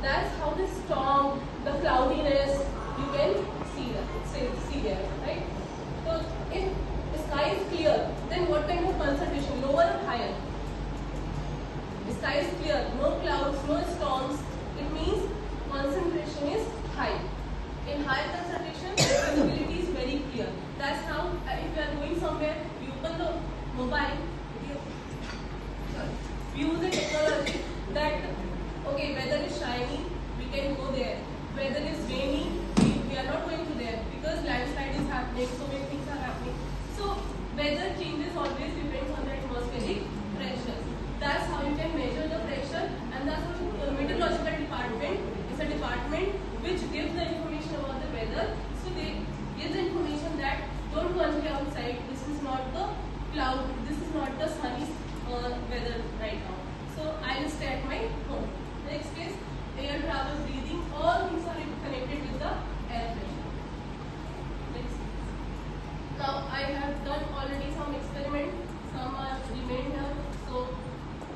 That's how the storm, the cloudiness, you can see that, see there, right? So if the sky is clear, then what kind of concentration, lower or higher? The sky is clear, no clouds, no storms, it means concentration is high. In higher concentration, visibility is very clear. That's how, if you are going somewhere, you open the mobile, we use the technology that, okay, weather is shiny, we can go there. Weather is rainy, we are not going to there because landslide is happening, so many things are happening. So weather changes always depends on the atmospheric pressure. That's how you can measure the pressure, and that's how the meteorological department is a department which gives the information about the weather. So they give the information that don't go outside, this is not the cloud,